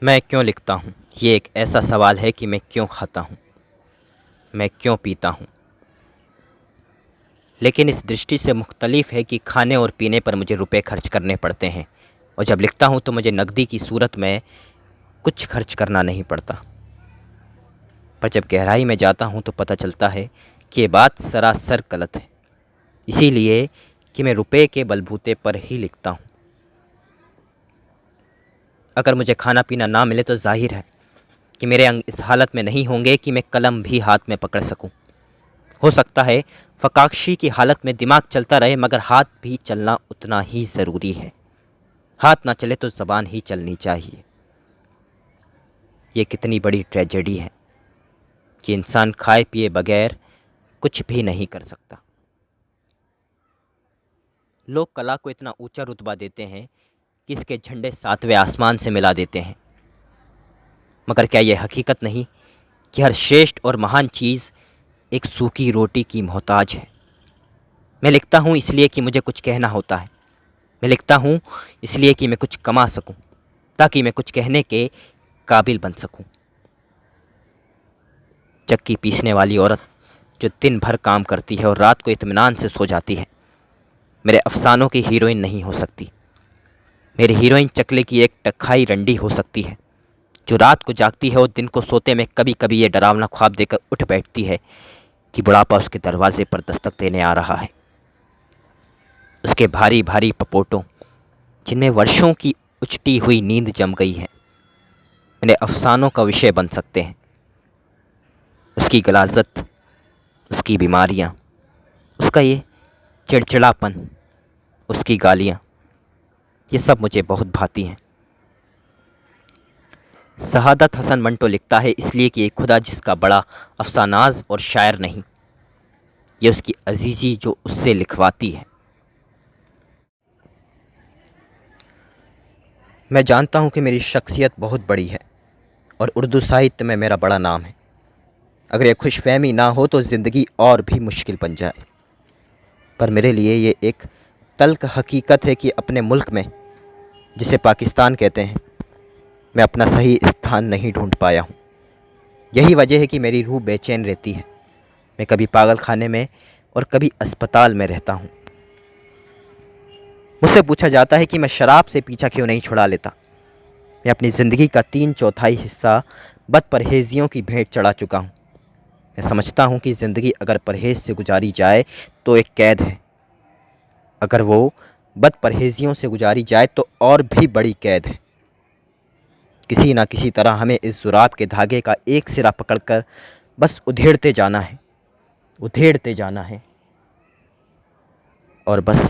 मैं क्यों लिखता हूँ? ये एक ऐसा सवाल है कि मैं क्यों खाता हूँ, मैं क्यों पीता हूँ। लेकिन इस दृष्टि से मुख्तलिफ है कि खाने और पीने पर मुझे रुपए खर्च करने पड़ते हैं, और जब लिखता हूँ तो मुझे नकदी की सूरत में कुछ खर्च करना नहीं पड़ता। पर जब गहराई में जाता हूँ तो पता चलता है कि ये बात सरासर गलत है। इसीलिए कि मैं रुपए के बलबूते पर ही लिखता हूँ। अगर मुझे खाना पीना ना मिले तो जाहिर है कि मेरे अंग इस हालत में नहीं होंगे कि मैं कलम भी हाथ में पकड़ सकूं। हो सकता है फ़काक्षी की हालत में दिमाग चलता रहे, मगर हाथ भी चलना उतना ही ज़रूरी है। हाथ ना चले तो ज़बान ही चलनी चाहिए। ये कितनी बड़ी ट्रेजेडी है कि इंसान खाए पिए बगैर कुछ भी नहीं कर सकता। लोग कला को इतना ऊंचा रुतबा देते हैं कि इसके झंडे सातवें आसमान से मिला देते हैं। मगर क्या यह हकीकत नहीं कि हर श्रेष्ठ और महान चीज़ एक सूखी रोटी की मोहताज है। मैं लिखता हूँ इसलिए कि मुझे कुछ कहना होता है। मैं लिखता हूँ इसलिए कि मैं कुछ कमा सकूँ, ताकि मैं कुछ कहने के काबिल बन सकूँ। चक्की पीसने वाली औरत जो दिन भर काम करती है और रात को इत्मीनान से सो जाती है, मेरे अफसानों की हीरोइन नहीं हो सकती। मेरी हीरोइन चकले की एक टखाई रंडी हो सकती है, जो रात को जागती है और दिन को सोते में कभी कभी ये डरावना ख्वाब देकर उठ बैठती है कि बुढ़ापा उसके दरवाजे पर दस्तक देने आ रहा है। उसके भारी भारी पपोटों, जिनमें वर्षों की उचटी हुई नींद जम गई है, मेरे अफसानों का विषय बन सकते हैं। उसकी गलाजत, उसकी बीमारियाँ, उसका ये चिड़चिड़ापन, उसकी गालियाँ, ये सब मुझे बहुत भाती हैं। शहादत हसन मंटो लिखता है इसलिए कि एक खुदा जिसका बड़ा अफसानाज और शायर नहीं, ये उसकी अजीज़ी जो उससे लिखवाती है। मैं जानता हूँ कि मेरी शख्सियत बहुत बड़ी है और उर्दू साहित्य में मेरा बड़ा नाम है। अगर ये खुशफहमी ना हो तो ज़िंदगी और भी मुश्किल बन जाए। पर मेरे लिए ये एक तल्ख हकीकत है कि अपने मुल्क में, जिसे पाकिस्तान कहते हैं, मैं अपना सही स्थान नहीं ढूंढ पाया हूँ। यही वजह है कि मेरी रूह बेचैन रहती है। मैं कभी पागल खाने में और कभी अस्पताल में रहता हूँ। मुझसे पूछा जाता है कि मैं शराब से पीछा क्यों नहीं छुड़ा लेता। मैं अपनी ज़िंदगी का 3/4 हिस्सा बद परहेज़ियों की भेंट चढ़ा चुका हूँ। मैं समझता हूँ कि ज़िंदगी अगर परहेज़ से गुजारी जाए तो एक कैद है। अगर वो बद परहेज़ियों से गुजारी जाए तो और भी बड़ी कैद है। किसी ना किसी तरह हमें इस जुराब के धागे का एक सिरा पकड़कर बस उधेड़ते जाना है, उधेड़ते जाना है, और बस